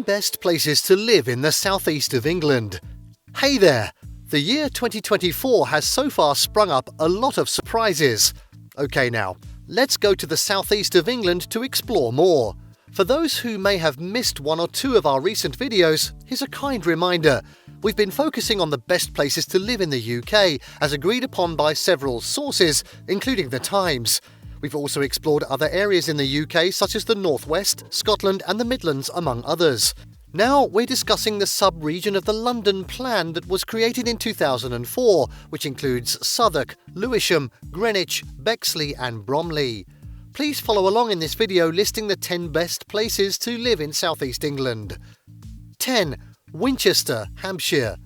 best places to live in the southeast of England. Hey there! The year 2024 has so far sprung up a lot of surprises. Okay now, let's go to the southeast of England to explore more. For those who may have missed one or two of our recent videos, here's a kind reminder. We've been focusing on the best places to live in the UK, as agreed upon by several sources, including The Times. We've also explored other areas in the UK such as the North West, Scotland and the Midlands, among others. Now we're discussing the sub-region of the London Plan that was created in 2004, which includes Southwark, Lewisham, Greenwich, Bexley and Bromley. Please follow along in this video listing the 10 best places to live in southeast England. 10. Winchester, Hampshire.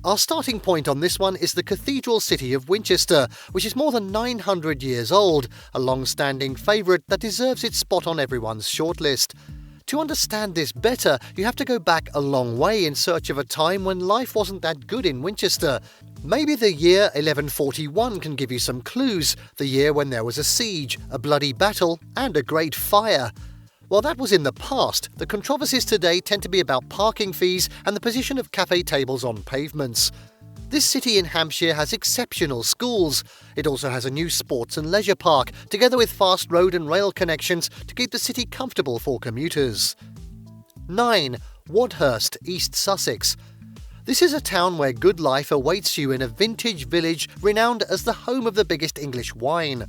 Our starting point on this one is the cathedral city of Winchester, which is more than 900 years old, a long-standing favourite that deserves its spot on everyone's shortlist. To understand this better, you have to go back a long way in search of a time when life wasn't that good in Winchester. Maybe the year 1141 can give you some clues, the year when there was a siege, a bloody battle, and a great fire. While that was in the past, the controversies today tend to be about parking fees and the position of café tables on pavements. This city in Hampshire has exceptional schools. It also has a new sports and leisure park, together with fast road and rail connections to keep the city comfortable for commuters. 9. Wadhurst, East Sussex. This is a town where good life awaits you in a vintage village renowned as the home of the biggest English wine.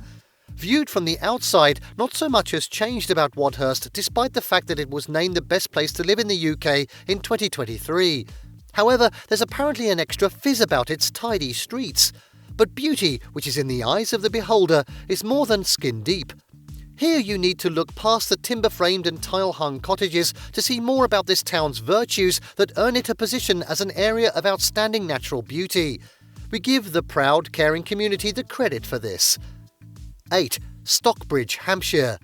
Viewed from the outside, not so much has changed about Wadhurst despite the fact that it was named the best place to live in the UK in 2023. However, there's apparently an extra fizz about its tidy streets. But beauty, which is in the eyes of the beholder, is more than skin deep. Here you need to look past the timber-framed and tile-hung cottages to see more about this town's virtues that earn it a position as an area of outstanding natural beauty. We give the proud, caring community the credit for this. 8. Stockbridge, Hampshire.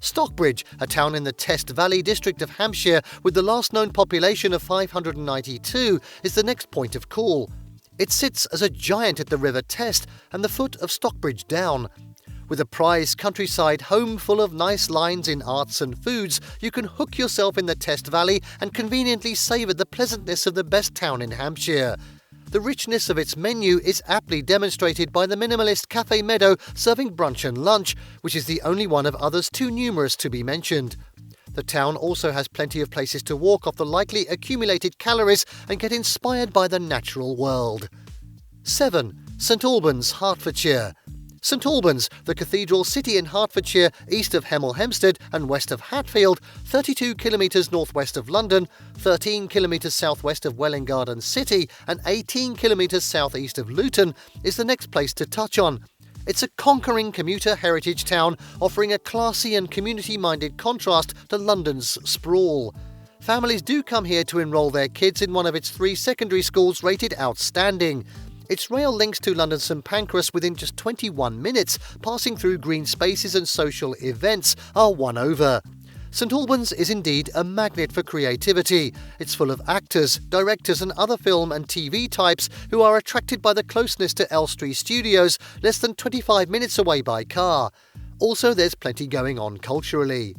Stockbridge, a town in the Test Valley district of Hampshire with the last known population of 592, is the next point of call. It sits as a giant at the River Test and the foot of Stockbridge Down. With a prized countryside home full of nice lines in arts and foods, you can hook yourself in the Test Valley and conveniently savour the pleasantness of the best town in Hampshire. The richness of its menu is aptly demonstrated by the minimalist Café Meadow serving brunch and lunch, which is the only one of others too numerous to be mentioned. The town also has plenty of places to walk off the likely accumulated calories and get inspired by the natural world. 7. St Albans, Hertfordshire. St Albans, the cathedral city in Hertfordshire, east of Hemel Hempstead and west of Hatfield, 32 kilometres northwest of London, 13 kilometres southwest of Welwyn Garden City and 18 kilometres southeast of Luton, is the next place to touch on. It's a conquering commuter heritage town, offering a classy and community-minded contrast to London's sprawl. Families do come here to enrol their kids in one of its 3 secondary schools rated outstanding. Its rail links to London St Pancras within just 21 minutes, passing through green spaces and social events, are won over. St Albans is indeed a magnet for creativity. It's full of actors, directors and other film and TV types who are attracted by the closeness to Elstree Studios, less than 25 minutes away by car. Also, there's plenty going on culturally.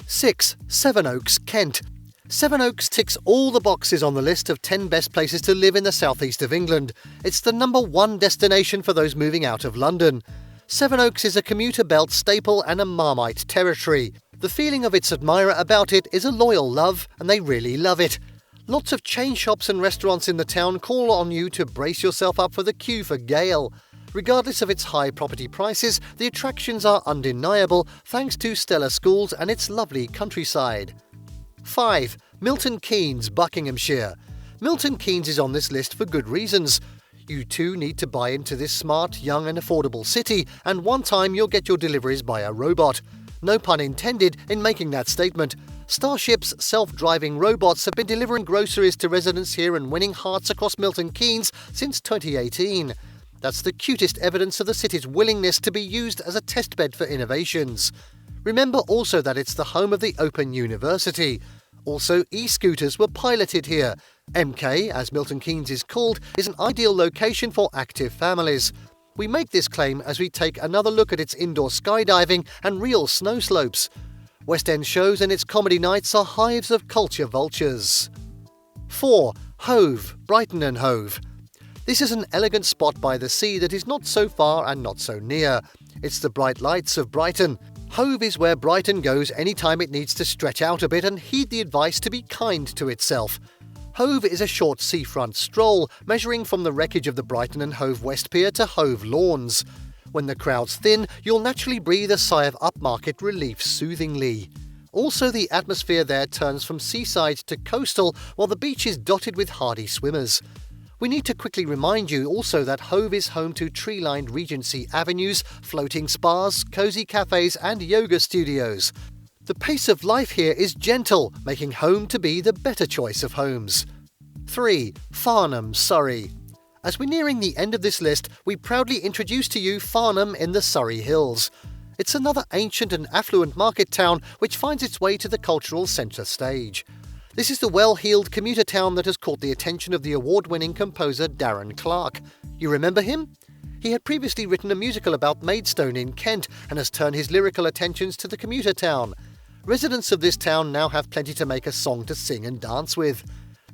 6. Sevenoaks, Kent. Sevenoaks ticks all the boxes on the list of 10 best places to live in the southeast of England. It's the number 1 destination for those moving out of London. Sevenoaks is a commuter belt staple and a Marmite territory. The feeling of its admirer about it is a loyal love, and they really love it. Lots of chain shops and restaurants in the town call on you to brace yourself up for the queue for Gale. Regardless of its high property prices, the attractions are undeniable thanks to stellar schools and its lovely countryside. 5. Milton Keynes, Buckinghamshire. Milton Keynes is on this list for good reasons. You too need to buy into this smart, young and affordable city, and one time you'll get your deliveries by a robot. No pun intended in making that statement. Starship's self-driving robots have been delivering groceries to residents here and winning hearts across Milton Keynes since 2018. That's the cutest evidence of the city's willingness to be used as a testbed for innovations. Remember also that it's the home of the Open University. Also, e-scooters were piloted here. MK, as Milton Keynes is called, is an ideal location for active families. We make this claim as we take another look at its indoor skydiving and real snow slopes. West End shows and its comedy nights are hives of culture vultures. 4. Hove, Brighton and Hove. This is an elegant spot by the sea that is not so far and not so near. It's the bright lights of Brighton. Hove is where Brighton goes anytime it needs to stretch out a bit and heed the advice to be kind to itself. Hove is a short seafront stroll, measuring from the wreckage of the Brighton and Hove West Pier to Hove Lawns. When the crowd's thin, you'll naturally breathe a sigh of upmarket relief soothingly. Also, the atmosphere there turns from seaside to coastal, while the beach is dotted with hardy swimmers. We need to quickly remind you also that Hove is home to tree-lined Regency avenues, floating spas, cosy cafes and yoga studios. The pace of life here is gentle, making home to be the better choice of homes. 3. Farnham, Surrey. As we're nearing the end of this list, we proudly introduce to you Farnham in the Surrey Hills. It's another ancient and affluent market town which finds its way to the cultural centre stage. This is the well-heeled commuter town that has caught the attention of the award-winning composer Darren Clarke. You remember him? He had previously written a musical about Maidstone in Kent and has turned his lyrical attentions to the commuter town. Residents of this town now have plenty to make a song to sing and dance with.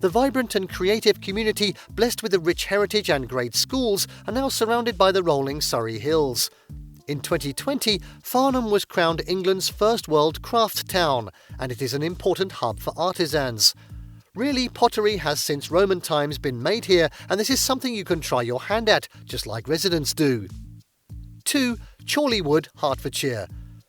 The vibrant and creative community, blessed with a rich heritage and great schools, are now surrounded by the rolling Surrey Hills. In 2020, Farnham was crowned England's first world craft town, and it is an important hub for artisans. Really, pottery has since Roman times been made here, and this is something you can try your hand at, just like residents do. 2. Chorleywood, Hertfordshire.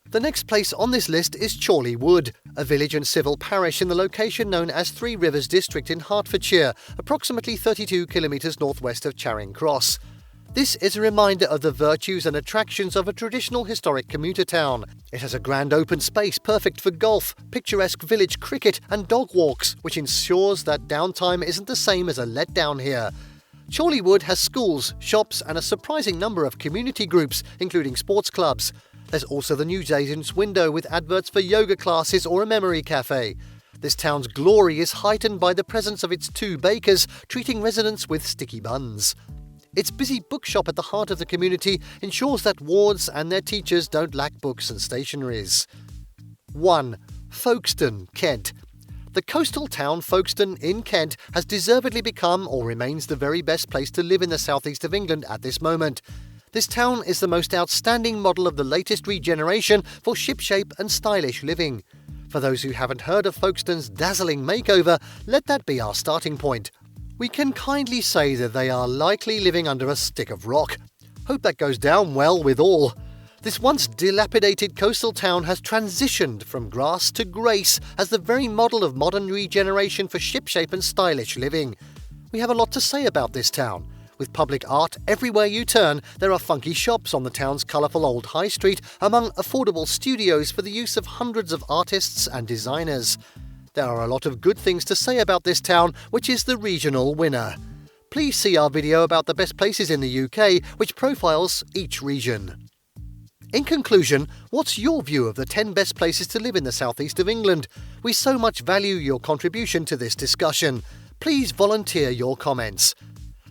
The next place on this list is Chorleywood, a village and civil parish in the location known as Three Rivers District in Hertfordshire, approximately 32 kilometres northwest of Charing Cross. This is a reminder of the virtues and attractions of a traditional historic commuter town. It has a grand open space perfect for golf, picturesque village cricket and dog walks, which ensures that downtime isn't the same as a letdown here. Chorleywood has schools, shops and a surprising number of community groups, including sports clubs. There's also the newsagent's window with adverts for yoga classes or a memory cafe. This town's glory is heightened by the presence of its 2 bakers, treating residents with sticky buns. Its busy bookshop at the heart of the community ensures that wards and their teachers don't lack books and stationaries. 1. Folkestone, Kent. The coastal town Folkestone in Kent has deservedly become or remains the very best place to live in the southeast of England at this moment. This town is the most outstanding model of the latest regeneration for shipshape and stylish living. For those who haven't heard of Folkestone's dazzling makeover, let that be our starting point. We can kindly say that they are likely living under a stick of rock. Hope that goes down well with all. This once dilapidated coastal town has transitioned from grass to grace as the very model of modern regeneration for shipshape and stylish living. We have a lot to say about this town. With public art everywhere you turn, there are funky shops on the town's colourful old high street, among affordable studios for the use of hundreds of artists and designers. There are a lot of good things to say about this town, which is the regional winner. Please see our video about the best places in the UK, which profiles each region. In conclusion, what's your view of the 10 best places to live in the southeast of England? We so much value your contribution to this discussion. Please volunteer your comments.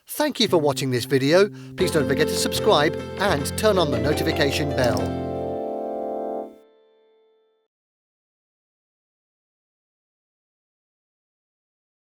Thank you for watching this video. Please don't forget to subscribe and turn on the notification bell.